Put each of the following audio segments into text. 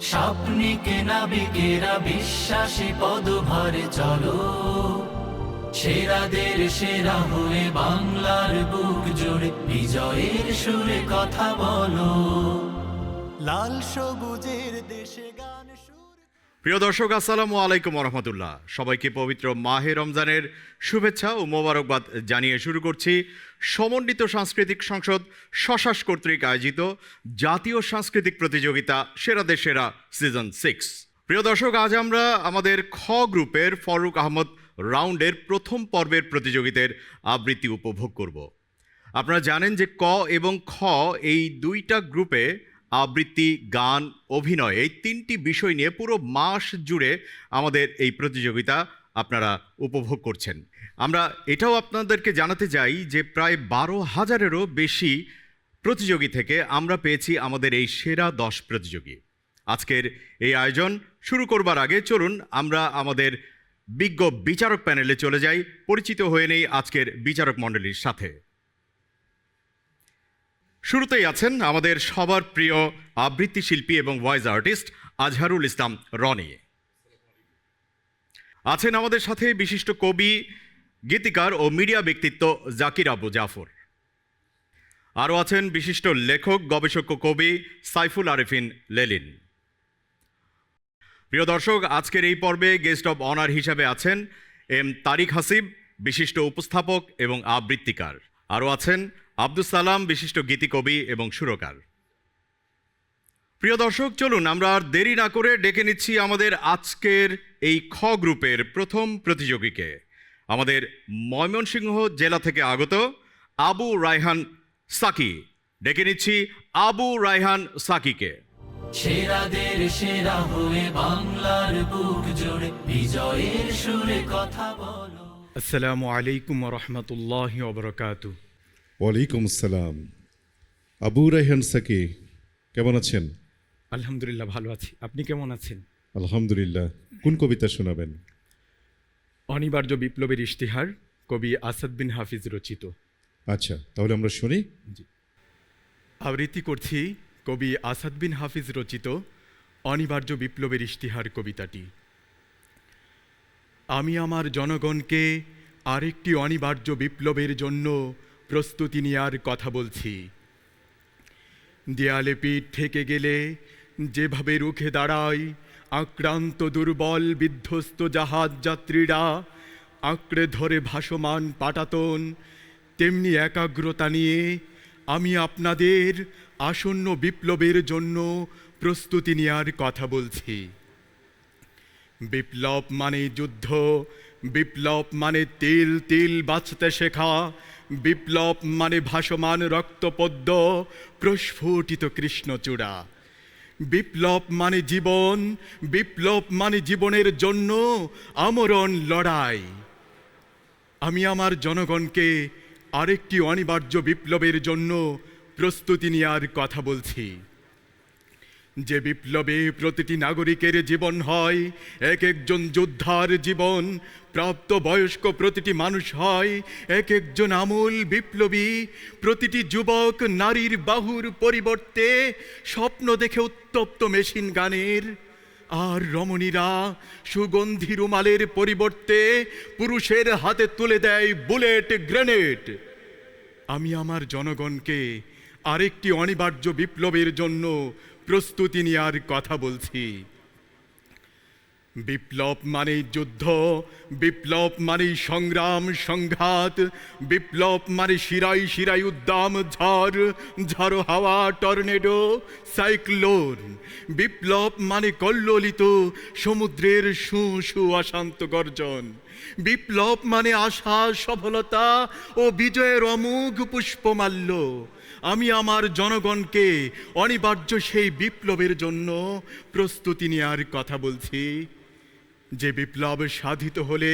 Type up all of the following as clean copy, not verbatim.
স্বপ্নিকে নাবিকেরা বিশ্বাসী পদভারে চলো, সেরাদের সেরা হয়ে বাংলার বুক জুড়ে বিজয়ের সুরে কথা বলো। লাল সবুজের দেশে গান সুর। প্রিয় দর্শক, আসসালামু আলাইকুম রহমতুল্লাহ। সবাইকে পবিত্র মাহে রমজানের শুভেচ্ছা ও মোবারকবাদ জানিয়ে শুরু করছি সমন্বিত সাংস্কৃতিক সংসদ স্বশাস কর্তৃক আয়োজিত জাতীয় সাংস্কৃতিক প্রতিযোগিতা সেরাদের সেরা সিজন 6। প্রিয় দর্শক, আজ আমরা আমাদের খ গ্রুপের ফারুক আহমদ রাউন্ডের প্রথম পর্বের প্রতিযোগিতার আবৃত্তি উপভোগ করব। আপনারা জানেন যে ক এবং খ এই দুইটা গ্রুপে আবৃত্তি, গান, অভিনয় এই তিনটি বিষয় নিয়ে পুরো মাস জুড়ে আমাদের এই প্রতিযোগিতা আপনারা উপভোগ করছেন। আমরা এটাও আপনাদেরকে জানাতে চাই যে প্রায় 12,000-এরও বেশি প্রতিযোগী থেকে আমরা পেয়েছি আমাদের এই সেরা 10 প্রতিযোগী। আজকের এই আয়োজন শুরু করবার আগে চলুন আমরা আমাদের বিজ্ঞ বিচারক প্যানেলে চলে যাই, পরিচিত হয়ে নেই আজকের বিচারক মণ্ডলীর সাথে। শুরুতেই আছেন আমাদের সবার প্রিয় আবৃত্তি শিল্পী এবং ভয়েস আর্টিস্ট আজহারুল ইসলাম রনি। আছেন আমাদের সাথে বিশিষ্ট কবি, গীতিকার ও মিডিয়া ব্যক্তিত্ব জাকির আবু জাফর। আরও আছেন বিশিষ্ট লেখক, গবেষক ও কবি সাইফুল আরেফিন লেলিন। প্রিয় দর্শক, আজকের এই পর্বে গেস্ট অব অনার হিসাবে আছেন এম তারিক হাসিব, বিশিষ্ট উপস্থাপক এবং আবৃত্তিকার। আরও আছেন আব্দুস সালাম, বিশিষ্ট গীতিকবি এবং সুরকার। প্রিয় দর্শক, চলুন আমরা আর দেরি না করে ডেকে নিচ্ছি আমাদের আজকের এই খ গ্রুপের প্রথম প্রতিযোগীকে, আমাদের ময়মনসিংহ জেলা থেকে আগত আবু রায়হান সাকি। ডেকে নিচ্ছি আবু রায়হান সাকিকে। সেরাদের সেরা হয়ে বাংলার বুক জুড়ে বিজয়ের সুরে কথা বলো। আসসালামু আলাইকুম রহমতুল্লাহি ওয়া বারাকাতুহু। ওয়ালাইকুম আসসালাম। আবু রায়হান সাকি, কেমন আছেন? আলহামদুলিল্লাহ, ভালো আছি। আপনি কেমন আছেন? আলহামদুলিল্লাহ। কোন কবিতা শোনাবেন? অনিবার্য বিপ্লবের ইশতিহার, কবি আসাদ বিন হাফিজ রচিত। আচ্ছা, তাহলে আমরা শুনি। আবৃত্তি করছি কবি আসাদ বিন হাফিজ রচিত অনিবার্য বিপ্লবের ইশতিহার কবিতাটি। আমি আমার জনগণকে আরেকটি অনিবার্য বিপ্লবের জন্য প্রস্তুতি নেওয়ার কথা বলছি। দেয়ালে পিঠ ঠেকে গেলে যেভাবে রুখে দাঁড়ায় আক্রান্ত, দুর্বল, বিধ্বস্ত জাহাজ যাত্রীরা, আঁকড়ে ধরে ভাসমান পাটাতন, তেমনি একাগ্রতা নিয়ে আমি আপনাদের আসন্ন বিপ্লবের জন্য প্রস্তুতি নেওয়ার কথা বলছি। বিপ্লব মানে যুদ্ধ, বিপ্লব মানে তিল তিল বাঁচতে শেখা, বিপ্লব মানে ভাসমান রক্তপদ্ম, প্রস্ফুটিত কৃষ্ণচূড়া। বিপ্লব মানে জীবন, বিপ্লব মানে জীবনের জন্য আমরণ লড়াই। আমি আমার জনগণকে আরেকটি অনিবার্য বিপ্লবের জন্য প্রস্তুতি নেওয়ার কথা বলছি, যে বিপ্লবে প্রতিটি নাগরিকের জীবন হয় এক একজন যোদ্ধার জীবন, প্রাপ্ত বয়স্ক প্রতিটি মানুষ হয় এক একজন আমূল বিপ্লবী। প্রতিটি যুবক নারীর বাহুর পরিবর্তে স্বপ্ন দেখে উত্তপ্ত মেশিন গানের, আর রমণীরা সুগন্ধি রুমালের পরিবর্তে পুরুষের হাতে তুলে দেয় বুলেট গ্রেনেড। আমি আমার জনগণকে আরেকটি অনিবার্য বিপ্লবের জন্য প্রস্তুতি নেওয়ার কথা বলছি। বিপ্লব মানেই যুদ্ধ, বিপ্লব মানেই সংগ্রাম সংঘাত, বিপ্লব মানে শিরাই শিরাই উদ্দাম ঝড়, ঝড়ো হাওয়া, টর্নেডো, সাইক্লোন। বিপ্লব মানে কল্লোলিত সমুদ্রের শু শু অশান্ত গর্জন। বিপ্লব মানে আশা, সফলতা ও বিজয়ের অমোঘ পুষ্পমাল্য। আমি আমার জনগণকে অনিবার্য সেই বিপ্লবের জন্য প্রস্তুতি নেওয়ার কথা বলছি, যে বিপ্লব সাধিত হলে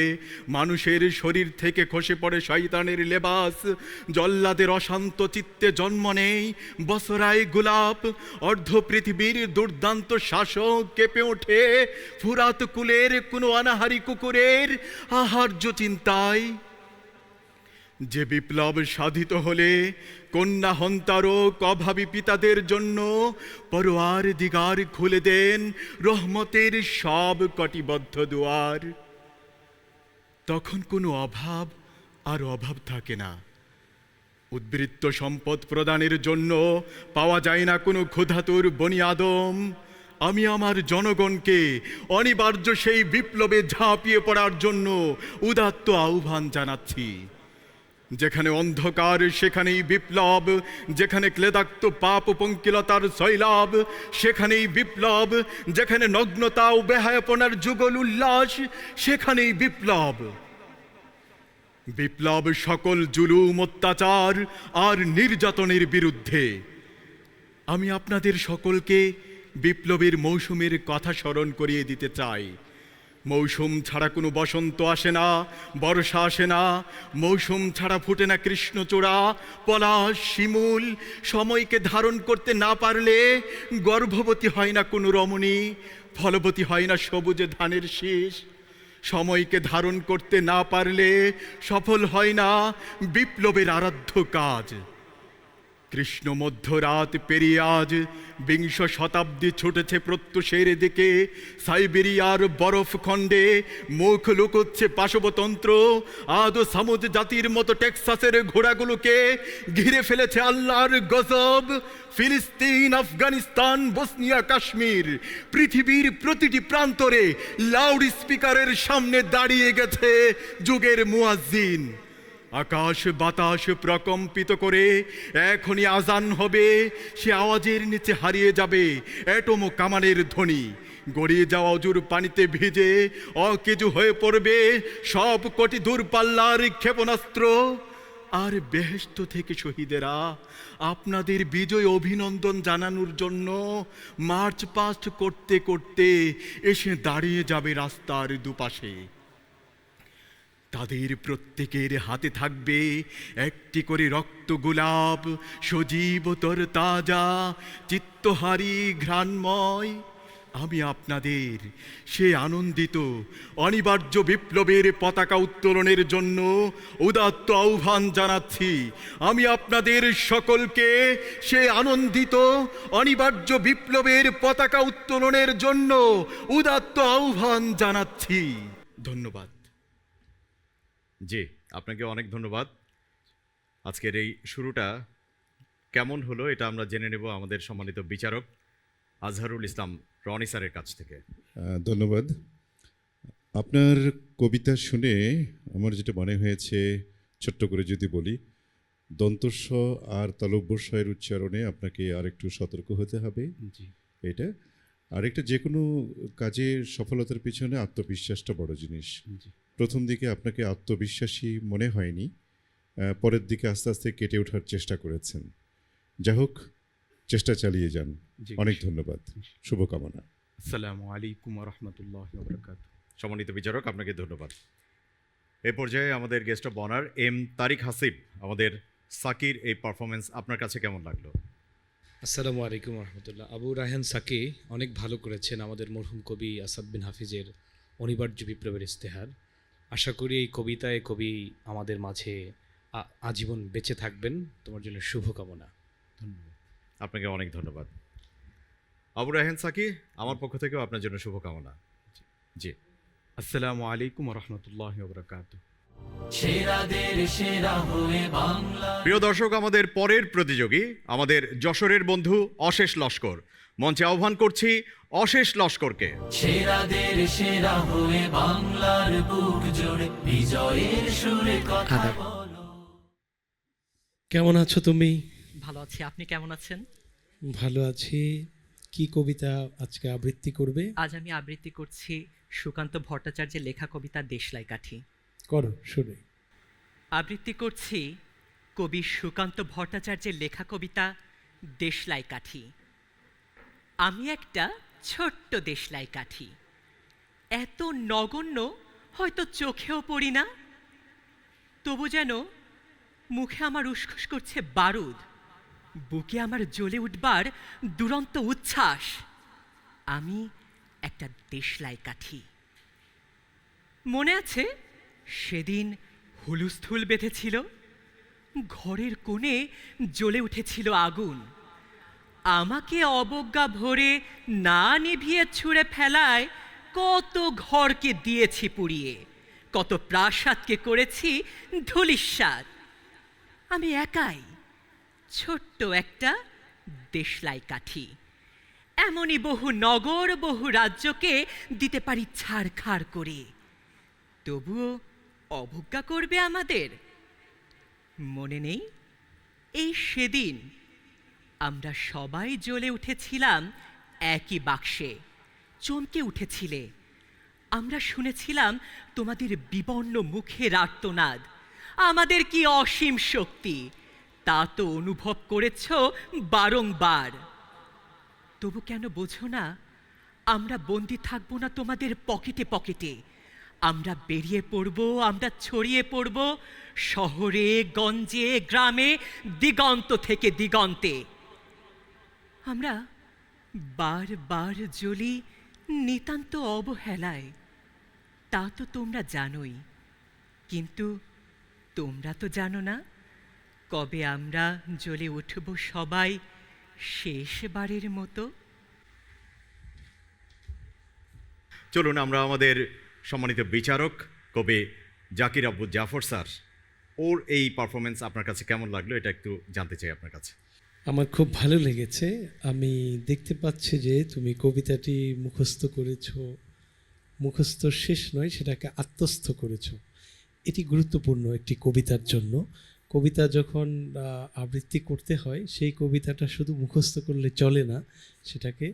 মানুষের শরীর থেকে খসে পড়ে শয়তানের লেবাস, জল্লাদের অশান্ত চিত্তে জন্ম নেই বসরায় গোলাপ, অর্ধ পৃথিবীর দুর্দান্ত শাসক কেঁপে ওঠে ফুরাত কুলের কোনো অনাহারী কুকুরের আহার্য চিন্তায়। যে বিপ্লব সাধিত হলে কন্যা হন্তারক অভাবী পিতাদের জন্য পরোয়ার দিগার খুলে দেন রহমতের সব কটিবদ্ধ দুয়ার। তখন কোনো অভাব আর অভাব থাকে না। উদ্বৃত্ত সম্পদ প্রদানের জন্য পাওয়া যায় না কোনো ক্ষুধাতুর বনি আদম। আমি আমার জনগণকে অনিবার্য সেই বিপ্লবে ঝাঁপিয়ে পড়ার জন্য উদাত্ত আহ্বান জানাচ্ছি। যেখানে অন্ধকার সেখানেই বিপ্লব, যেখানে ক্লেদাক্ত পাপ ও পঙ্কিলতার সৈলাব সেখানেই বিপ্লব, যেখানে নগ্নতা ও বেহায়াপনার যুগল উল্লাস সেখানেই বিপ্লব। বিপ্লব সকল জুলুম, অত্যাচার আর নির্যাতনের বিরুদ্ধে। আমি আপনাদের সকলকে বিপ্লবের মৌসুমের কথা স্মরণ করিয়ে দিতে চাই। মৌসুম ছাড়া কোনো বসন্ত আসে না, বর্ষা আসে না। মৌসুম ছাড়া ফুটে না কৃষ্ণচূড়া, পলাশ, শিমুল। সময়কে ধারণ করতে না পারলে গর্ভবতী হয় না কোনো রমণী, ফলবতী হয় না সবুজে ধানের শীষ। সময়কে ধারণ করতে না পারলে সফল হয় না বিপ্লবের আরাধ্য কাজ। কৃষ্ণ মধ্যরাত পেরিয়ে আজ বিংশ শতাব্দী ছুটেছে প্রত্যুষের দিকে। সাইবেরিয়ার বরফ খণ্ডে মুখ লুকোচ্ছে পাশবতন্ত্র। আদো সামুদ জাতির মতো টেক্সাসের ঘোড়াগুলোকে ঘিরে ফেলেছে আল্লাহর গজব। ফিলিস্তিন, আফগানিস্তান, বসনিয়া, কাশ্মীর, পৃথিবীর প্রতিটি প্রান্তরে লাউড স্পিকারের সামনে দাঁড়িয়ে গেছে যুগের মুয়াজ্জিন। আকাশ বাতাস প্রকম্পিত করে এখনই আজান হবে। সে আওয়াজের নিচে হারিয়ে যাবে অ্যাটম ও কামানের ধ্বনি। গড়িয়ে যাওয়া অজুর পানিতে ভিজে অকেজু হয়ে পড়বে সব কোটি দূরপাল্লার ক্ষেপণাস্ত্র। আর বেহেশত থেকে শহীদেরা আপনাদের বিজয় অভিনন্দন জানানোর জন্য মার্চ পাস্ট করতে করতে এসে দাঁড়িয়ে যাবে রাস্তার দুপাশে। তাদের প্রত্যেকের হাতে থাকবে একটি করে রক্ত গোলাপ, সজীব তরতাজা, চিত্তহারী ঘ্রাণময়। আমি আপনাদের সে আনন্দিত অনিবার্য বিপ্লবের পতাকা উত্তোলনের জন্য উদাত্ত আহ্বান জানাচ্ছি। আমি আপনাদের সকলকে সে আনন্দিত অনিবার্য বিপ্লবের পতাকা উত্তোলনের জন্য উদাত্ত আহ্বান জানাচ্ছি। ধন্যবাদ। জি, আপনাকে অনেক ধন্যবাদ। আজকের এই শুরুটা কেমন হলো এটা আমরা জেনে নেব আমাদের সম্মানিত বিচারক আজহারুল ইসলাম রনি স্যারের কাছ থেকে। ধন্যবাদ। আপনার কবিতা শুনে আমার যেটা মনে হয়েছে, ছোট্ট করে যদি বলি, দন্তস্ব আর তালব্যস্বয়ের উচ্চারণে আপনাকে আরেকটু সতর্ক হতে হবে। এটা আরেকটা, যে কোনো কাজে সফলতার পিছনে আত্মবিশ্বাসটা বড় জিনিস। প্রথম দিকে আপনাকে আত্মবিশ্বাসী মনে হয়নি, পরের দিকে আস্তে আস্তে কেটে ওঠার চেষ্টা করেছেন। যাই হোক, চেষ্টা চালিয়ে যান। অনেক ধন্যবাদ, শুভকামনা। আসসালামু আলাইকুম ওয়া রাহমাতুল্লাহি ওয়া বারাকাতুহু। সম্মানিত বিচারক, আপনাকে ধন্যবাদ। এ পর্যায়ে আমাদের গেস্ট অফ অনার এম তারিক হাসিব, আমাদের সাকির এই পারফরমেন্স আপনার কাছে কেমন লাগলো? আসসালামু আলাইকুম রহমতুল্লাহ। আবু রায়হান সাকি অনেক ভালো করেছেন আমাদের মরহুম কবি আসাদ বিন হাফিজের অনিবার্য বিপ্লবের ইস্তেহার। আশা করি এই কবিতায় কবি আমাদের মাঝে আজীবন বেঁচে থাকবেন। তোমার জন্য শুভকামনা। ধন্যবাদ। আপনাকে অনেক ধন্যবাদ। আবু রায়হান সাকি, আমার পক্ষ থেকেও আপনার জন্য শুভকামনা। জি, আসসালামু আলাইকুম ওয়া রাহমাতুল্লাহি ওয়া বারাকাতুহু। সেরাদের সেরা হয়ে বাংলা। প্রিয় দর্শক, আমাদের পরের প্রতিযোগী আমাদের যশোরের বন্ধু অশেষ লস্কর। মঞ্চে আহ্বান করছি অশেষ লস্করকে। সেরাদের সেরা হয়ে বাংলার বুক জুড়ে বিজয়ের সুরে কথা বলো। কেমন আছো তুমি? ভালো আছি, আপনি কেমন আছেন? ভালো আছি। কি কবিতা আজকে আবৃত্তি করবে? আজ আমি আবৃত্তি করছি সুকান্ত ভট্টাচার্যের লেখা কবিতা দেশলাই কাঠি। করো, শুনে। আবৃত্তি করছি কবি সুকান্ত ভট্টাচার্যের লেখা কবিতা দেশলাই কাঠি। আমি একটা ছোট্ট দেশলাই কাঠি, এত নগণ্য হয়তো চোখেও পড়ি না, তবু যেন মুখে আমার উসখুস করছে বারুদ, বুকে আমার জ্বলে উঠবার দুরন্ত উচ্ছ্বাস। আমি একটা দেশলাই কাঠি। মনে আছে সেদিন হুলুস্থুল বেঁধেছিল, ঘরের কোণে জ্বলে উঠেছিল আগুন। আমাকে অবজ্ঞা ভরে না নিভিয়ে ছুঁড়ে ফেলায় কত ঘরকে দিয়েছি পুড়িয়ে, কত প্রাসাদকে করেছি ধূলিসাৎ। আমি একাই ছোট্ট একটা দেশলাই কাঠি। এমনই বহু নগর, বহু রাজ্যকে দিতে পারি ছাড়খাড় করে, তবুও অবজ্ঞা করবে আমাদের? মনে নেই এই সেদিন আমরা সবাই জ্বলে উঠেছিলাম একই বাক্সে, চমকে উঠেছিলে। আমরা শুনেছিলাম তোমাদের বিবর্ণ মুখের আর্তনাদ। আমাদের কি অসীম শক্তি, তা তো অনুভব করেছ বারংবার। তবু কেন বোঝো না, আমরা বন্দি থাকবো না তোমাদের পকেটে পকেটে। আমরা বেরিয়ে পড়ব, আমরা ছড়িয়ে পড়ব শহরে, গঞ্জে, গ্রামে, দিগন্ত থেকে দিগন্তে। আমরা বারবার জ্বলি নিতান্ত অবহেলায়, তা তো তোমরা জানোই। কিন্তু তোমরা তো জানো না কবে আমরা জ্বলে উঠব সবাই শেষবারের মতো। চলুন আমরা আমাদের সম্মানিত বিচারক কবি জাকির আব্বু জাফর স্যার, ওর এই পারফরমেন্স আপনার কাছে কেমন লাগলো এটা একটু জানতে চাই আপনার কাছে। আমার খুব ভালো লেগেছে। আমি দেখতে পাচ্ছি যে তুমি কবিতাটি মুখস্থ করেছো, মুখস্থ শেষ নয়, সেটাকে আত্মস্থ করেছো। এটি গুরুত্বপূর্ণ একটি কবিতার জন্য। কবিতা যখন আবৃত্তি করতে হয়, সেই কবিতাটা শুধু মুখস্থ করলে চলে না, সেটাকে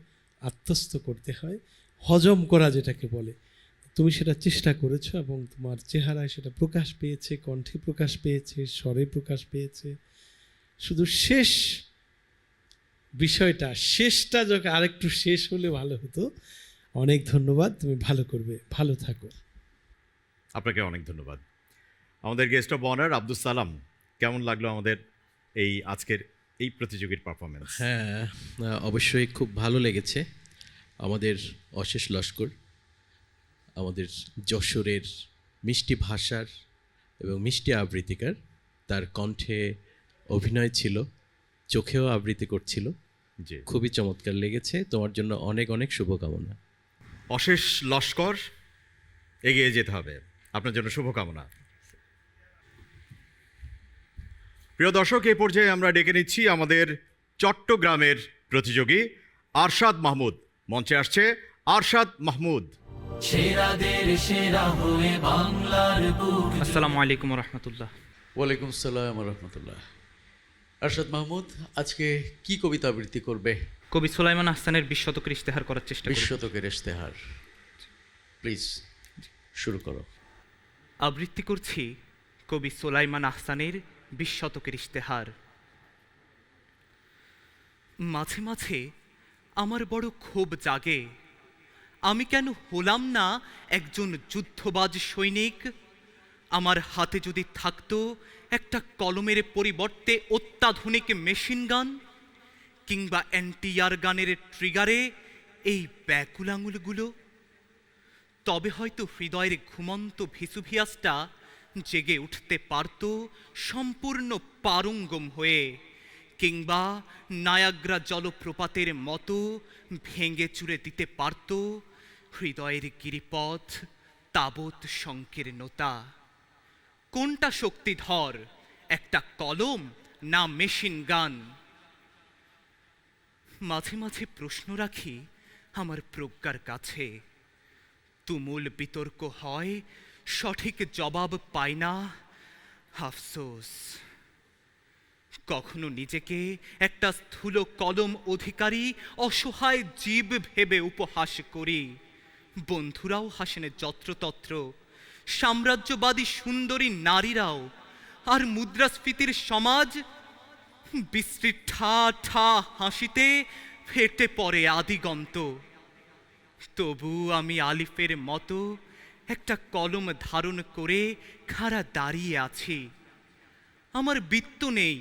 আত্মস্থ করতে হয়, হজম করা যেটাকে বলে। তুমি সেটা চেষ্টা করেছো এবং তোমার চেহারায় সেটা প্রকাশ পেয়েছে, কণ্ঠে প্রকাশ পেয়েছে, স্বরে প্রকাশ পেয়েছে। শুধু শেষ বিষয়টা, শেষটা যখন আরেকটু শেষ হলে ভালো হতো। অনেক ধন্যবাদ, তুমি ভালো করবে, ভালো থাকো। আপনাকে অনেক ধন্যবাদ। আমাদের guest of honour Abdul Salam, কেমন লাগলো আমাদের এই আজকের এই প্রতিযোগীর পারফরমেন্স? হ্যাঁ, অবশ্যই খুব ভালো লেগেছে। আমাদের অশেষ লস্কর, আমাদের যশোরের মিষ্টি ভাষার এবং মিষ্টি আবৃত্তিকার, তার কণ্ঠে অভিনয় ছিল, চোখেও আবৃত্তি করছিল, জি, খুবই চমৎকার লেগেছে। তোমার জন্য অনেক অনেক শুভকামনা। অশেষ লস্কর, এগিয়ে যেতে হবে, আপনার জন্য শুভকামনা। প্রিয় দর্শক, এই পর্যায়ে আমরা ডেকে নিচ্ছি আমাদের চট্টগ্রামের প্রতিযোগী আরশাদ মাহমুদ। মঞ্চে আসছে আরশাদ মাহমুদ। সেরাদের সেরা হয়ে বাংলার বুক আসসালামু আলাইকুম রহমতুল্লাহ। ওয়ালাইকুম আসসালাম রহমতুল্লাহ। আরশাদ মাহমুদ আজকে কি কবিতা আবৃত্তি করবে? কবি সুলাইমান আহসানের 20 শতকের ইশতেহার করার চেষ্টা করব। 20 শতকের ইশতেহার, প্লিজ শুরু করো। আবৃত্তি করছি কবি সুলাইমান আহসানের 20 শতকের ইশতেহার। মাঝে মাঝে আমার বড় ক্ষোভ জাগে, আমি কেন হলাম না একজন যুদ্ধবাজ সৈনিক। আমার হাতে যদি থাকতো একটা কলমের পরিবর্তে অত্যাধুনিক মেশিন গান, কিংবা অ্যান্টিয়ার গানের ট্রিগারে এই ব্যাকুল আঙুলগুলো, তবে হয়তো হৃদয়ের ঘুমন্ত ভিসুভিয়াসটা জেগে উঠতে পারত সম্পূর্ণ পারঙ্গম হয়ে, কিংবা নায়াগ্রা জলপ্রপাতের মতো ভেঙে চুরে দিতে পারত হৃদয়ের গিরিপথ তাবৎ সংকীর্ণতা। কোনটা শক্তিধর, একটা কলম না মেশিন গান? মাঝে মাঝে প্রশ্ন রাখি আমার প্রজ্ঞার কাছে, তুমুল বিতর্ক হয়, সঠিক জবাব পাই না, আফসোস। কখনো নিজেকে একটা স্থূল কলম অধিকারী অসহায় জীব ভেবে উপহাস করি, বন্ধুরাও হাসেন যত্রতত্র, সাম্রাজ্যবাদী সুন্দরী নারীরাও, আর মুদ্রাস্ফীতির সমাজ বিশ্রী ঠা ঠা হাসিতে ফেটে পড়ে আদিগন্ত। তবু আমি আলিফের মতো একটা কলম ধারণ করে খাড়া দাঁড়িয়ে আছি। আমার বৃত্ত নেই,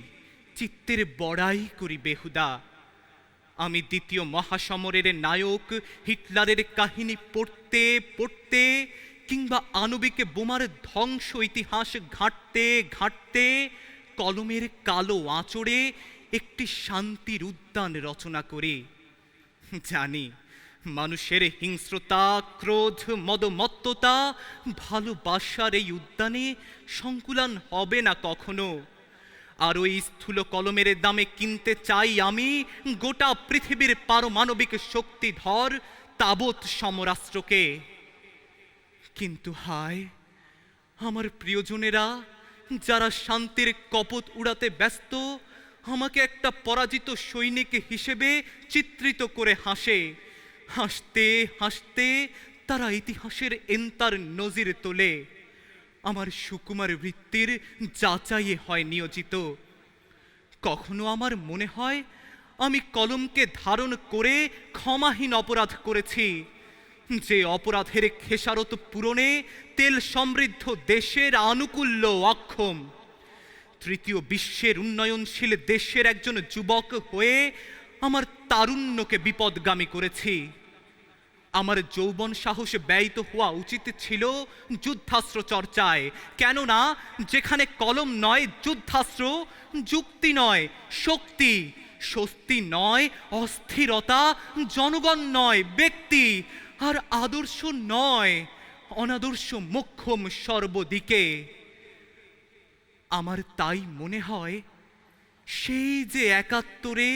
চিত্তের বড়াই করি বেহুদা। আমি দ্বিতীয় মহাসমরের নায়ক হিটলারের কাহিনী পড়তে পড়তে, কিংবা আণবিক বোমার ধ্বংস ইতিহাস ঘাঁটতে ঘাঁটতে কলমের কালো আঁচড়ে একটি শান্তির উদ্যান রচনা করে। জানি মানুষের হিংস্রতা, ক্রোধ, মদমত্ততা, ভালোবাসার এই উদ্যানে সংকুলান হবে না কখনো। আর ওই স্থূল কলমের দামে কিনতে চাই আমি গোটা পৃথিবীর পারমাণবিক শক্তিধর তাবৎ সমরাস্ত্রকে। কিন্তু হায়, আমার প্রিয়জনেরা যারা শান্তির কপট উড়াতে ব্যস্ত, আমাকে একটা পরাজিত সৈনিক হিসেবে চিত্রিত করে হাসে। হাসতে হাসতে তারা ইতিহাসের এন্তার নজির তোলে। আমার সুকুমার বৃত্তির যাচাইয়ে হয় নিয়োজিত। কখনো আমার মনে হয় আমি কলমকে ধারণ করে ক্ষমাহীন অপরাধ করেছি, যে অপরাধের খেসারত পূরণে তেল সমৃদ্ধ দেশের আনুকূল্য অক্ষম। তৃতীয় বিশ্বের উন্নয়নশীল দেশের একজন যুবক হয়ে আমার তারুণ্যকে বিপদগামী করেছি। আমার যৌবন সাহস ব্যয়িত হওয়া উচিত ছিল যুদ্ধাস্ত্র চর্চায়, কেননা যেখানে কলম নয় যুদ্ধাস্ত্র, যুক্তি নয় শক্তি, স্বস্তি নয় অস্থিরতা, জনগণ নয় ব্যক্তি, আর আদর্শ নয় অনাদর্শ মোক্ষম সর্বদিকে। আমার তাই মনে হয় সেই যে ৭১-এ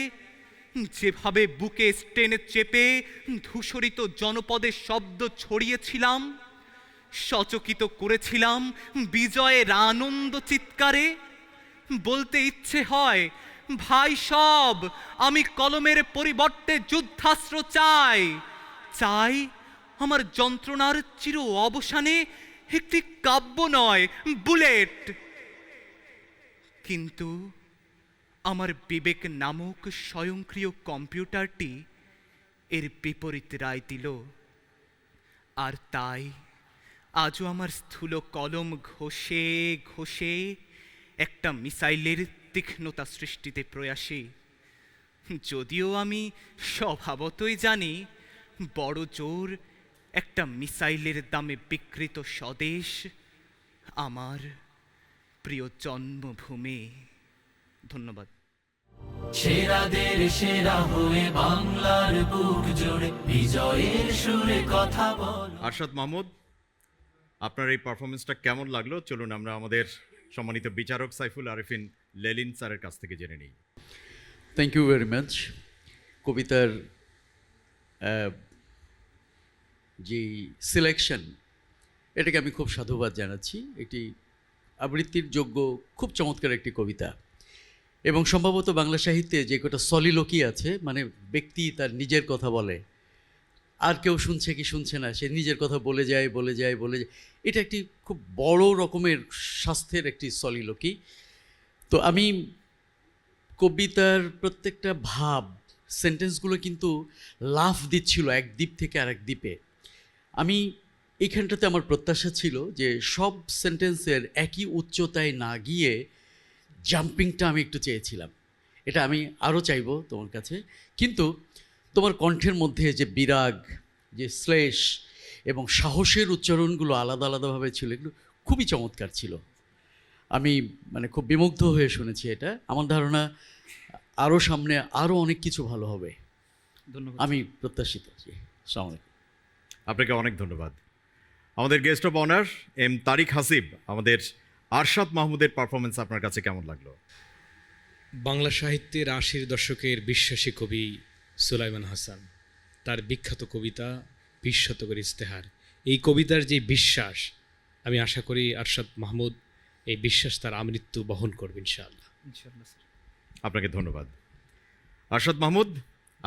যেভাবে বুকে স্টেনে চেপে ধূসরিত জনপদের শব্দ ছড়িয়েছিলাম, সচকিত করেছিলাম বিজয়ের আনন্দ চিৎকারে, বলতে ইচ্ছে হয়, ভাই সব, আমি কলমের পরিবর্তে যুদ্ধাস্ত্র চাই। চাই আমার যন্ত্রণার চির অবসানে একটি কাব্য নয় বুলেট। কিন্তু আমার বিবেক নামক স্বয়ংক্রিয় কম্পিউটারটি এর বিপরীত রায় দিল। আর তাই আজও আমার স্থূল কলম ঘষে ঘষে একটা মিসাইলের তীক্ষ্ণতা সৃষ্টিতে প্রয়াসী। যদিও আমি স্বভাবতই জানি বড় জোর একটা মিসাইলের দামে বিকৃত স্বদেশ আমার প্রিয় জন্মভূমি। ধন্যবাদ। সেরাদের সেরা হয়ে বাংলার বুক জুড়ে বিজয়ের সুরে কথা বল। আরশাদ মাহমুদ, আপনার এই পারফরমেন্সটা কেমন লাগলো? চলুন আমরা আমাদের সম্মানিত বিচারক সাইফুল আরিফিন লেলিন স্যারের কাছ থেকে জেনে নিই। Thank you very much. কবিতার যে সিলেকশন, এটাকে আমি খুব সাধুবাদ জানাচ্ছি। এটি আবৃত্তির যোগ্য খুব চমৎকার একটি কবিতা, এবং সম্ভবত বাংলা সাহিত্যে যে কটা সলিলোকি আছে, মানে ব্যক্তি তার নিজের কথা বলে, আর কেউ শুনছে কি শুনছে না, সে নিজের কথা বলে যায় বলে যায় বলে যায়, এটা একটি খুব বড় রকমের স্বাস্থ্যের একটি সলিলোকি। তো আমি কবিতার প্রত্যেকটা ভাব, সেন্টেন্সগুলো কিন্তু লাফ দিচ্ছিল এক দ্বীপ থেকে আরেক দ্বীপে। আমি এইখানটাতে আমার প্রত্যাশা ছিল যে সব সেন্টেন্সের একই উচ্চতায় না গিয়ে জাম্পিংটা আমি একটু চেয়েছিলাম। এটা আমি আরও চাইব তোমার কাছে, কিন্তু তোমার কণ্ঠের মধ্যে যে বিরাগ, যে শ্লেষ এবং সাহসের উচ্চারণগুলো আলাদা আলাদাভাবে ছিল, এগুলো খুবই চমৎকার ছিল। আমি মানে খুব বিমুগ্ধ হয়ে শুনেছি এটা। আমার ধারণা আরও সামনে আরও অনেক কিছু ভালো হবে, ধন্যবাদ। আমি প্রত্যাশিত। আসসালামু আলাইকুম। আপনাকে অনেক ধন্যবাদ। আমাদের গেস্ট অফ অনার এম তারিক হাসিব, আমাদের আরশাদ মাহমুদের পারফরমেন্স আপনার কাছে কেমন লাগলো? বাংলা সাহিত্যের ৮০ দশকের বিশ্বাসী কবি সুলাইমান হাসান, তার বিখ্যাত কবিতা ২০ শতকের ইস্তেহার, এই কবিতার যে বিশ্বাস, আমি আশা করি আরশাদ মাহমুদ এই বিশ্বাস তার আমৃত্যু বহন করবে ইনশাআল্লাহ। ইনশাআল্লাহ স্যার। আপনাকে ধন্যবাদ। আরশাদ মাহমুদ,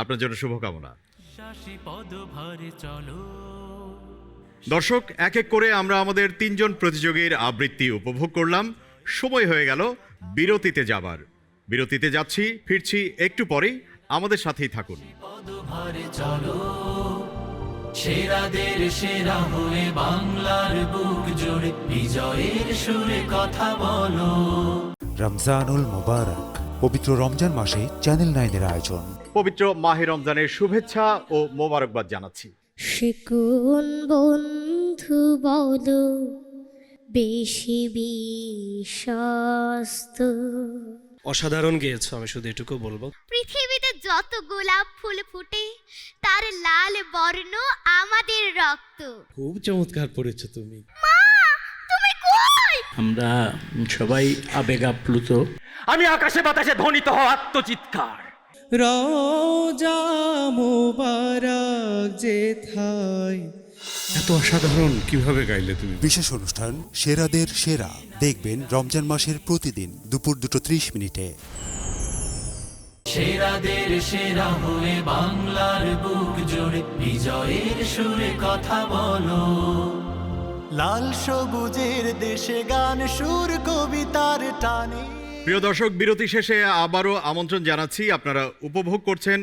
আপনার জন্য শুভকামনা। শাসী পদভারে চলো। দর্শক, এক এক করে আমরা আমাদের ৩ জন প্রতিযোগীর আবৃত্তি উপভোগ করলাম। সময় হয়ে গেল বিরতিতে যাবার। বিরতিতে যাচ্ছি, ফিরছি একটু পরেই, আমাদের সাথেই থাকুন। পদভারে চলো, সেরাদের সেরা হয়ে বাংলার বুক জুড়ে বিজয়ের সুরে কথা বলো। রমজানুল মুবারক, পবিত্র রমজান মাসে চ্যানেল 9-এর আয়োজন। পবিত্র মাহে রমজানের শুভেচ্ছা ও মোবারকবাদ জানাচ্ছি। সে কোন বন্ধু বলো বেশি বিশ্বস্ত। অসাধারণ গেয়েছো, আমি শুধু এটুকু বলবো। পৃথিবীতে যত গোলাপ ফুল ফুটে তার লাল বর্ণ আমাদের রক্ত। খুব চমৎকার পড়েছো তুমি। মা, তুমি কই? আমরা সবাই আবেগ আপ্লুত। আমি আকাশে বাতাসে ধ্বনিত হওয়া আত্মচিৎকার। রওজা মোবারক যেথায়। এত অসাধারণ কিভাবে গাইলে তুমি? বিশেষ অনুষ্ঠান সেরাদের সেরা দেখবেন রমজান মাসের প্রতিদিন দুপুর 2:30 সেরাদের সেরা হয়ে বাংলার বুক জুড়ে বিজয়ের সুরে কথা বলো। লাল সবুজের দেশে গান সুর কবিতার টানে। প্রিয় দর্শক, বিরতি শেষে আবারও আমন্ত্রণ জানাচ্ছি। আপনারা উপভোগ করছেন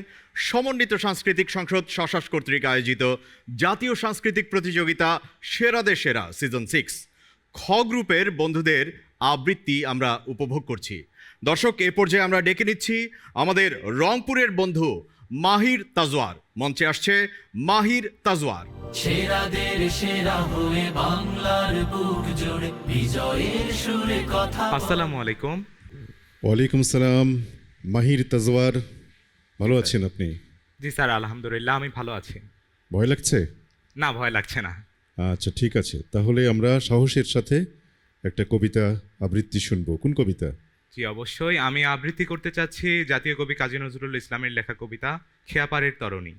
সমন্বিত সাংস্কৃতিক সংসদ স্বশাস কর্তৃক আয়োজিত জাতীয় সাংস্কৃতিক প্রতিযোগিতা সেরাদের সেরা সিজন 6। খ গ্রুপের বন্ধুদের আবৃত্তি আমরা উপভোগ করছি। দর্শক, এ পর্যায়ে আমরা ডেকে নিচ্ছি আমাদের রংপুরের বন্ধু মাহির তাজওয়ার। মঞ্চে আসছে মাহির তাজওয়ার। সেরাদের সেরা হয়ে বাংলার বুক জুড়ে বিজয়ের সুরে কথা। আসসালামু আলাইকুম। ওয়ালাইকুম সালাম। মাহির তাজওয়ার, ভালো আছেন আপনি? জি স্যার, আলহামদুলিল্লাহ আমি ভালো আছি। ভয় লাগছে? না, ভয় লাগছে না। আচ্ছা, ঠিক আছে, তাহলে আমরা সাহসের সাথে একটা কবিতা আবৃত্তি শুনবো। কোন কবিতা? জি অবশ্যই, আমি আবৃত্তি করতে চাচ্ছি জাতীয় কবি কাজী নজরুল ইসলামের লেখা কবিতা খেয়াপাড়ের তরণী।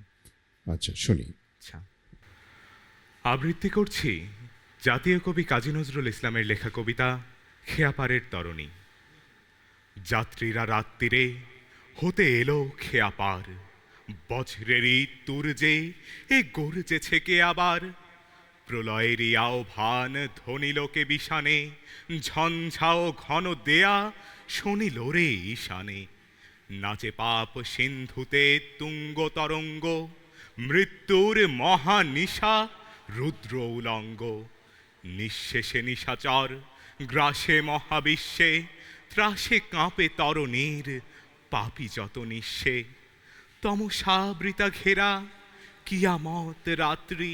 আচ্ছা, শুনি। আচ্ছা, আবৃত্তি করছি জাতীয় কবি কাজী নজরুল ইসলামের লেখা কবিতা খেয়াপাড়ের তরণী। যাত্রীরা রাত্রিরে হতে এলো খেয়াপার, বজ্রেরই তুর্যে এ গর্জেছে কে আবার। প্রলয়েরই আহ্বান ধ্বনিলোকে বিষানে, ঝঞ্ঝাও ঘন দেয়া শুনিল রে ঈশানে। নাচে পাপ সিন্ধুতে তুঙ্গ তরঙ্গ, মৃত্যুর মহানিশা রুদ্র উলঙ্গ। নিঃশেষে নিশাচর গ্রাসে মহাবিশ্বে, ত্রাসে কাঁপে তরণীর পাপি যত নিঃশে। তমসাবৃতা ঘেরা কিয়ামত রাত্রি,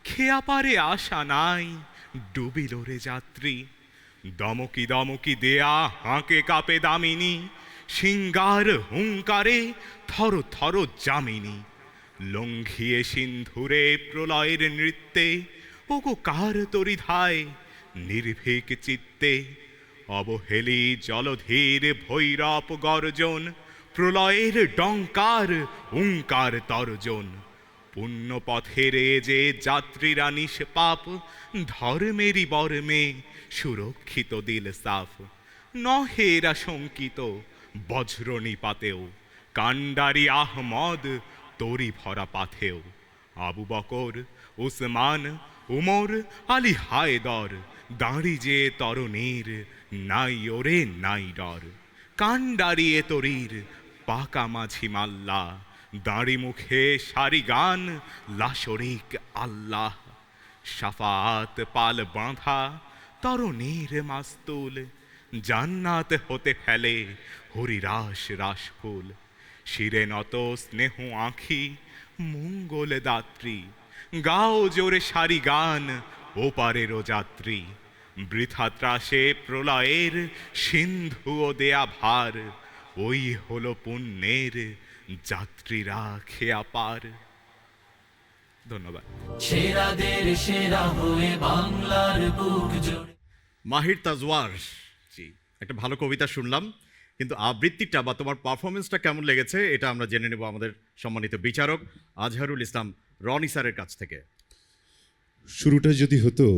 খেয়াপারে আশা নাই ডুবিল রে যাত্রী। দমকি দমকি দেয়া হাঁকে কাঁপে দামিনী, সিঙ্গার হুঙ্কারে থর থর জামিনী। লঙ্ঘিয়ে সিন্ধুরে প্রলয়ের নৃত্যে, ওগো কার তরিধায় নির্ভীক চিত্তে। অবহেলি জলধীর ভৈরব গর্জন, প্রলয়ের ডঙ্কার হুঙ্কার তর্জন। পুণ্য পথের যে যাত্রীরা নিষ্পাপ, ধর্মেরই বর্মে সুরক্ষিত দিল সাফ। নহেরা শঙ্কিত বজ্র নিপাতেও, কান্ডারি আহমদ তরি ভরা পাথেও। আবু বকর, উসমান, উমর, আলী হায়দর, দাঁড়ি যে তরুণীর নাই ওরে নাই ডর। কান্ডারিয়ে তরির পাকা মাঝি মাল্লা, দাঁড়ি মুখে সারি গান লাশরিক আল্লাহ। সাফাত পাল বাঁধা তরুণীর মাস্তুল, জান্নাত হতে ফেলে হরিরাস রাস ফুল। শিরে নত স্নেহ আঁখি মঙ্গল দাত্রী, গাও জোরে সারি গান ওপারেরও যাত্রী। বৃথা ত্রাসে প্রলয়ের সিন্ধু ও দেয়া ভার, ওই হলো পুণ্যের যাত্রীরা খেয়া পার। ধন্যবাদ। সেরাদের সেরা হয়ে বাংলার বুক জুড়ে। মাহির তাজওয়ার, জি, একটা ভালো কবিতা শুনলাম, কিন্তু আবৃত্তিটা বা তোমার পারফরমেন্সটা কেমন লেগেছে এটা আমরা জেনে নেব আমাদের সম্মানিত বিচারক আজহারুল ইসলাম রনি স্যারের কাছ থেকে। শুরুটা যদি হতো,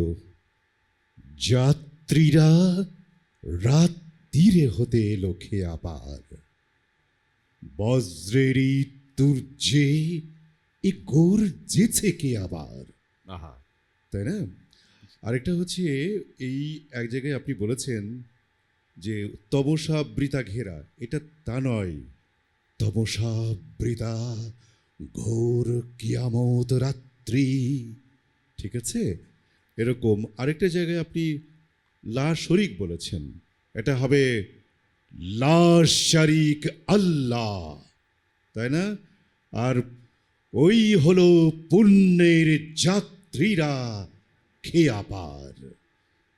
যাত্রীরা রাত্রিরে হতে এলো খেয়াপার, বজ্রেরই তুর্যে এ গর্জেছে কে আবার। আহা, তাই না? আরেকটা হচ্ছে, এই এক জায়গায় আপনি বলেছেন যে তমসা বৃতা ঘেরা, এটা তা নয়। তমসা বৃতা ঘোর কিয়ামত রাত্রি, ঠিক আছে? এরকম আরেকটা জায়গায় আপনি লা শরিক বলেছেন, এটা হবে লা শারিক আল্লাহ, তাই না? আর ওই হলো পুণ্যের যাত্রীরা খেয়াপার,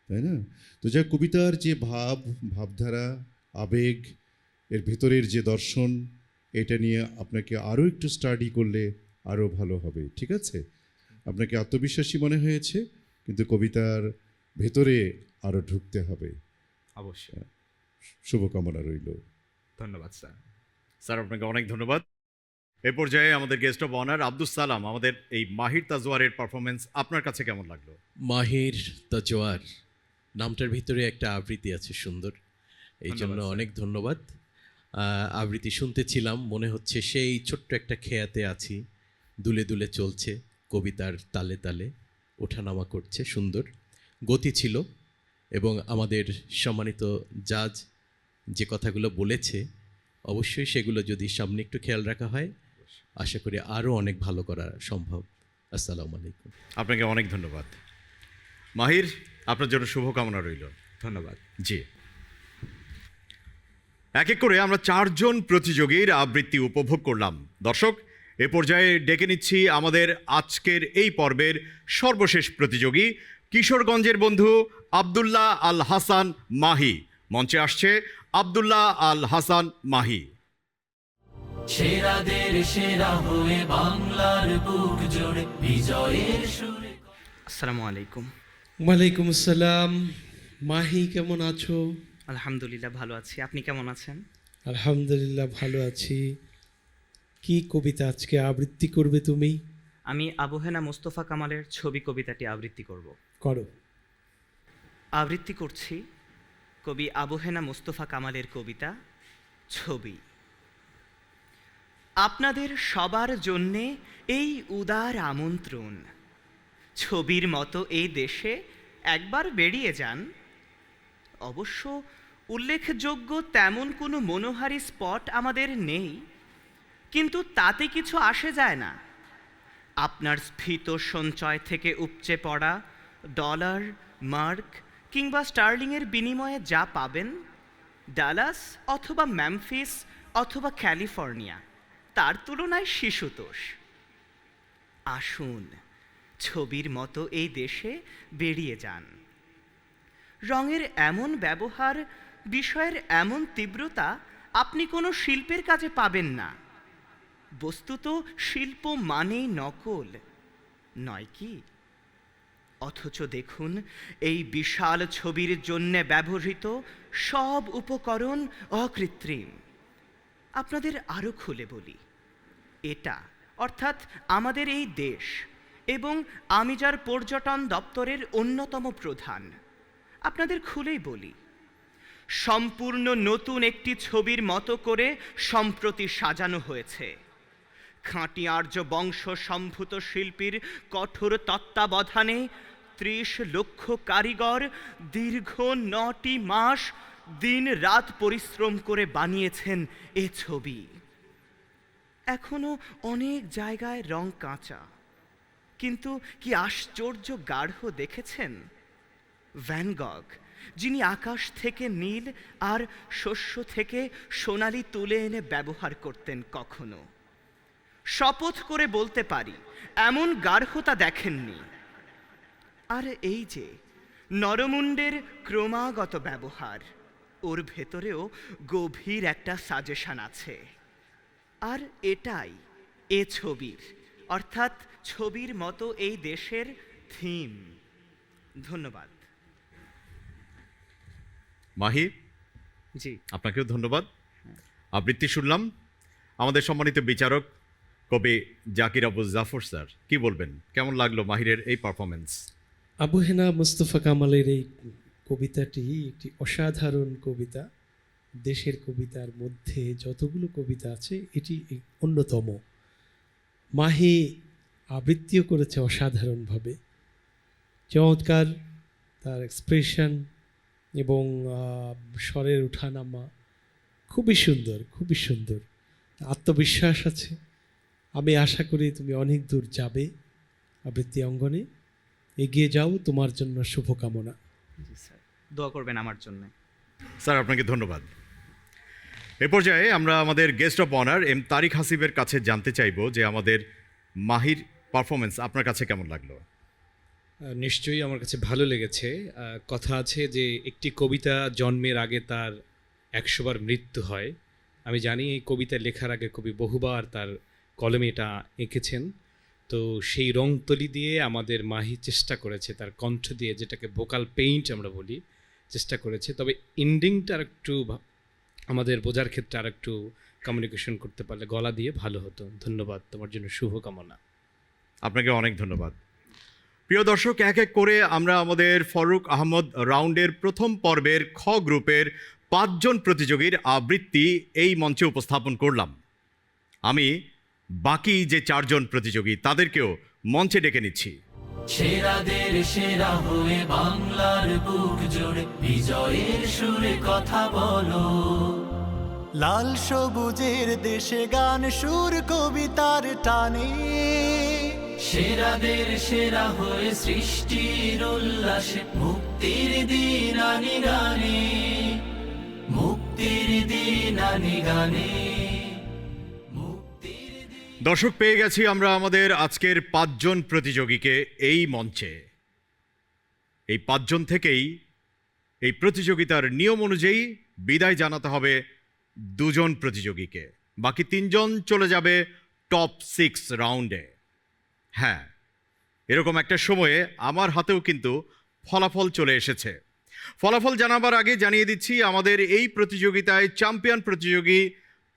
তাই তাই না? তো যা কবিতার যে ভাবধারা, আবেগ, এর ভেতরের যে দর্শন, এটা নিয়ে আপনাকে আরও একটু স্টাডি করলে আরও ভালো হবে, ঠিক আছে? আপনাকে আত্মবিশ্বাসী মনে হয়েছে, কিন্তু কবিতার ভেতরে আরও ঢুকতে হবে। অবশ্যই। শুভকামনা রইল। ধন্যবাদ স্যার। স্যার আপনাকে অনেক ধন্যবাদ। এ পর্যায়ে আমাদের guest of honour Abdus Salam, আমাদের এই মাহির তাজওয়ারের পারফরমেন্স আপনার কাছে কেমন লাগলো? মাহির তাজওয়ার নামটার ভিতরে একটা আবৃত্তি আছে সুন্দর, এই জন্য ধন্যবাদ, স্যার। অনেক ধন্যবাদ। আবৃত্তি শুনতেছিলাম, মনে হচ্ছে সেই ছোট্ট একটা খেয়াতে আছি, দুলে দুলে চলছে, কবিতার তালে তালে ওঠানামা করছে, সুন্দর গতি ছিল। এবং আমাদের সম্মানিত জাজ যে কথাগুলো বলেছে, অবশ্যই সেগুলো যদি সামনে একটু খেয়াল রাখা হয়, আশা করি আরও অনেক ভালো করা সম্ভব। আসসালামু আলাইকুম। আপনাকে অনেক ধন্যবাদ। মাহির, আপনার জন্য শুভকামনা রইল। ধন্যবাদ। জি, এক এক করে আমরা 4 জন প্রতিযোগীর আবৃত্তি উপভোগ করলাম। দর্শক, এ পর্যায়ে ডেকে নিচ্ছি আমাদের আজকের এই পর্বের সর্বশেষ প্রতিযোগী, কিশোরগঞ্জের বন্ধু আব্দুল্লাহ আল হাসান মাহি। মঞ্চে আসছে আব্দুল্লাহ আল হাসান মাহি। সেরাদের সেরা হয়ে বাংলার বুক জোড়ে বিজয়ের সুরে। আসসালামু আলাইকুম। ওয়ালাইকুম আসসালাম। মাহি, কেমন আছো? আলহামদুলিল্লাহ ভালো আছি, আপনি কেমন আছেন? আলহামদুলিল্লাহ ভালো আছি। কি কবিতা আজকে আবৃত্তি করবে তুমি? আমি আবু হেনা মোস্তফা কামালের ছবি কবিতাটি আবৃত্তি করব। করো। আবৃত্তি করছি কবি আবু হেনা মোস্তফা কামালের কবিতা ছবি। আপনাদের সবার জন্যে এই উদার আমন্ত্রণ, ছবির মতো এই দেশে একবার বেরিয়ে যান। অবশ্য উল্লেখযোগ্য তেমন কোনো মনোহারী স্পট আমাদের নেই, কিন্তু তাতে কিছু আসে যায় না। আপনার স্ফীত সঞ্চয় থেকে উপচে পড়া ডলার, মার্ক কিংবা স্টার্লিংয়ের বিনিময়ে যা পাবেন, ডালাস অথবা ম্যামফিস অথবা ক্যালিফোর্নিয়া তার তুলনায় শিশুতোষ। আসুন, ছবির মতো এই দেশে বেরিয়ে যান। রঙের এমন ব্যবহার, বিষয়ের এমন তীব্রতা আপনি কোনো শিল্পের কাজে পাবেন না। বস্তুত শিল্প মানেই নকল, নয় কি? অথচ দেখুন, এই বিশাল ছবির জন্যে ব্যবহৃত সব উপকরণ অকৃত্রিম। আপনাদের আরও খুলে বলি, এটা অর্থাৎ আমাদের এই দেশ এবং আমি যার পর্যটন দপ্তরের অন্যতম প্রধান, আপনাদের খুলেই বলি, সম্পূর্ণ নতুন একটি ছবির মতো করে সম্প্রতি সাজানো হয়েছে। খাঁটি আর্য বংশ সম্ভূত শিল্পীর কঠোর তত্ত্বাবধানে 30 লক্ষ কারিগর দীর্ঘ 9টি মাস দিন রাত পরিশ্রম করে বানিয়েছেন এ ছবি। এখনো অনেক জায়গায় রং কাঁচা, কিন্তু কি আশ্চর্য গাঢ় দেখেছেন? ভ্যান গগ, যিনি আকাশ থেকে নীল আর শস্য থেকে সোনালি তুলে এনে ব্যবহার করতেন, কখনো শপথ করে বলতে পারি এমন গাঢ়তা দেখেননি। আর এই যে নরমুণ্ডের ক্রমাগত ব্যবহার, ওর ভেতরেও গভীর একটা সাজেশন আছে। আর এটাই এ ছবির, অর্থাৎ ছবির মতো এই দেশের থিম। ধন্যবাদ। মাহি, জি, আপনাকেও ধন্যবাদ। আবৃত্তি শুনলাম। আমাদের সম্মানিত বিচারক কবি জাকির আবু জাফর স্যার, কি বলবেন? কেমন লাগলো মাহিরের এই পারফরমেন্স? আবু হেনা মোস্তফা কামালের এই কবিতাটি একটি অসাধারণ কবিতা। দেশের কবিতার মধ্যে যতগুলো কবিতা আছে এটি অন্যতম। মাহি আবৃত্তিও করেছে অসাধারণভাবে, চমৎকার তার এক্সপ্রেশন এবং স্বরের ওঠানামা খুবই সুন্দর, খুবই সুন্দর। আত্মবিশ্বাস আছে। আমি আশা করি তুমি অনেক দূর যাবে আবৃত্তি অঙ্গনে। এগিয়ে যাও, তোমার জন্য শুভকামনা। জি স্যার, দোয়া করবেন আমার জন্য। স্যার আপনাকে ধন্যবাদ। এ পর্যায়ে আমরা আমাদের গেস্ট অফ অনার এম তারিক হাসিবের কাছে জানতে চাইব যে আমাদের মাহির পারফরমেন্স আপনার কাছে কেমন লাগলো? নিশ্চয়ই আমার কাছে ভালো লেগেছে। কথা আছে যে একটি কবিতা জন্মের আগে তার 100 বার মৃত্যু হয়। আমি জানি এই কবিতা লেখার আগে কবি বহুবার তার কলমে এটা এঁকেছেন। তো সেই রংতুলি দিয়ে আমাদের মাহি চেষ্টা করেছে তার কণ্ঠ দিয়ে, যেটাকে ভোকাল পেইন্ট আমরা বলি, চেষ্টা করেছে। তবে এন্ডিংটা আর একটু আমাদের বোঝার ক্ষেত্রে আর একটু কমিউনিকেশন করতে পারলে গলা দিয়ে ভালো হতো। ধন্যবাদ, তোমার জন্য শুভকামনা। আপনাকে অনেক ধন্যবাদ। প্রিয় দর্শক, এক এক করে আমরা আমাদের ফারুক আহমদ রাউন্ডের প্রথম পর্বের খ গ্রুপের 5 জন প্রতিযোগীর আবৃত্তি এই মঞ্চে উপস্থাপন করলাম। আমি বাকি যে 4 জন প্রতিযোগী তাদেরকেও মঞ্চে ডেকে নিচ্ছি। সেরাদের সেরা হয়ে বাংলার বুক জুড়ে বিজয়ের সুরে কথা বলো। লাল সবুজের দেশে গান সুর কবিতার টানে, সেরাদের সেরা হয়ে সৃষ্টির উল্লাসে মুক্তির দিন আনি গানে, মুক্তির দিন আনি গানে। দর্শক, পেয়ে গেছি আমরা আমাদের আজকের 5 জন প্রতিযোগীকে এই মঞ্চে। এই 5 জন থেকেই এই প্রতিযোগিতার নিয়ম অনুযায়ী বিদায় জানাতে হবে 2 জন প্রতিযোগীকে। বাকি 3 জন চলে যাবে টপ 6 রাউন্ডে। হ্যাঁ, এরকম একটা সময়ে আমার হাতেও কিন্তু ফলাফল চলে এসেছে। ফলাফল জানাবার আগে জানিয়ে দিচ্ছি, আমাদের এই প্রতিযোগিতায় চ্যাম্পিয়ন প্রতিযোগী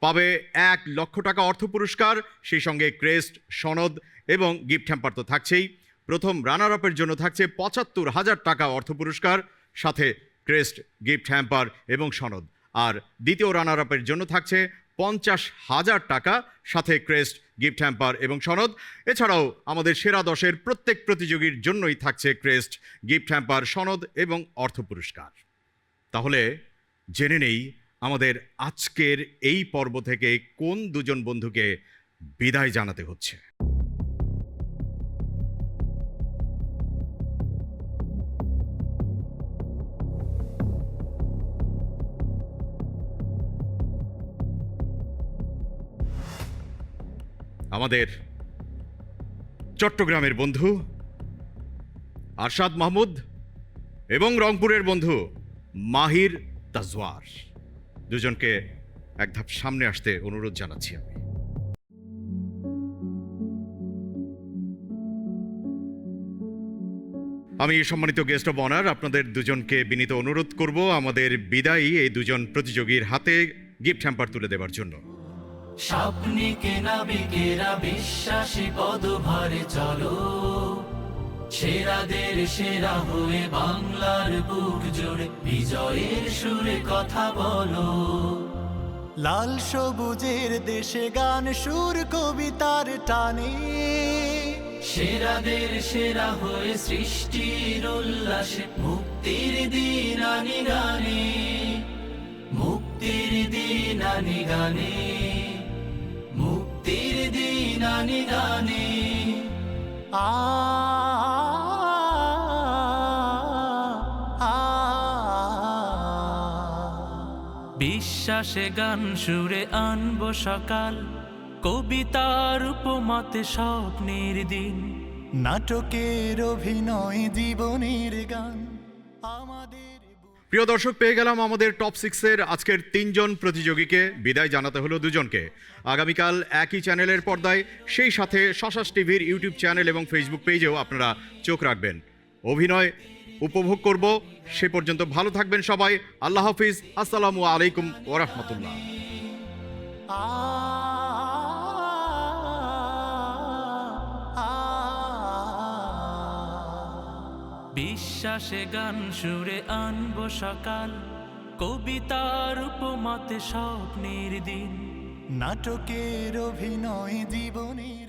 পাবে 1 লক্ষ টাকা অর্থ পুরস্কার, সেই সঙ্গে ক্রেস্ট, সনদ এবং গিফট হ্যাম্পার তো থাকছেই। প্রথম রানার আপের জন্য থাকছে ৭৫,০০০ টাকা অর্থ পুরস্কার, সাথে ক্রেস্ট, গিফট হ্যাম্পার এবং সনদ। আর দ্বিতীয় রানার আপের জন্য থাকছে ৫০,০০০ টাকা, সাথে ক্রেস্ট, গিফট হ্যাম্পার এবং সনদ। এছাড়াও আমাদের সেরা 10-এর প্রত্যেক প্রতিযোগীর জন্যই থাকছে ক্রেস্ট, গিফট হ্যাম্পার, সনদ এবং অর্থ পুরস্কার। তাহলে জেনে নেই আমাদের আজকের এই পর্ব থেকে কোন 2 জন বন্ধুকে বিদায় জানাতে হচ্ছে। আমাদের চট্টগ্রামের বন্ধু আরশাদ মাহমুদ এবং রংপুরের বন্ধু মাহির তাজওয়ার, 2 জনকে এক ধাপ সামনে আসতে অনুরোধ জানাচ্ছি আমি। আমি সম্মানিত গেস্ট অব অনার আপনাদের 2 জনকে বিনীত অনুরোধ করব আমাদের বিদায়ী এই 2 জন প্রতিযোগীর হাতে গিফট হ্যাম্পার তুলে দেওয়ার জন্য। স্বপ্নিকে নাবিকেরা বিশ্বাসী পদভারে চলো, সেরাদের সেরা হয়ে বাংলার বুক জুড়ে বিজয়ের সুরে কথা বলো। লাল সবুজের দেশে গান সুর কবিতার টানে, সেরাদের সেরা হয়ে সৃষ্টির উল্লাসে মুক্তির দিন আনি গানে, মুক্তির দিন আনি গানে, মুক্তির দিন আনি গানে। বিশ্বাসে গান সুরে আনবো সকাল, কবিতার উপমাতে স্বপ্নের দিন, নাটকের অভিনয় জীবনের গান আমাদের। প্রিয় দর্শক, পেয়ে গেলাম আমাদের টপ 6-এর আজকের 3 জন প্রতিযোগীকে। বিদায় জানাতে হলো 2 জনকে। আগামীকাল একই চ্যানেলের পর্দায়, সেই সাথে শশাস টিভির ইউটিউব চ্যানেল এবং ফেসবুক পেজেও আপনারা চোখ রাখবেন। অভিনয় উপভোগ করব। সে পর্যন্ত ভালো থাকবেন সবাই। আল্লাহ হাফিজ। আসসালামু আলাইকুম ওয়া রাহমাতুল্লাহ। বিশ্বাসে গান সুরে আনবো সকাল, কবিতার উপমাতে স্বপ্নের দিন, নাটকের অভিনয় জীবনের।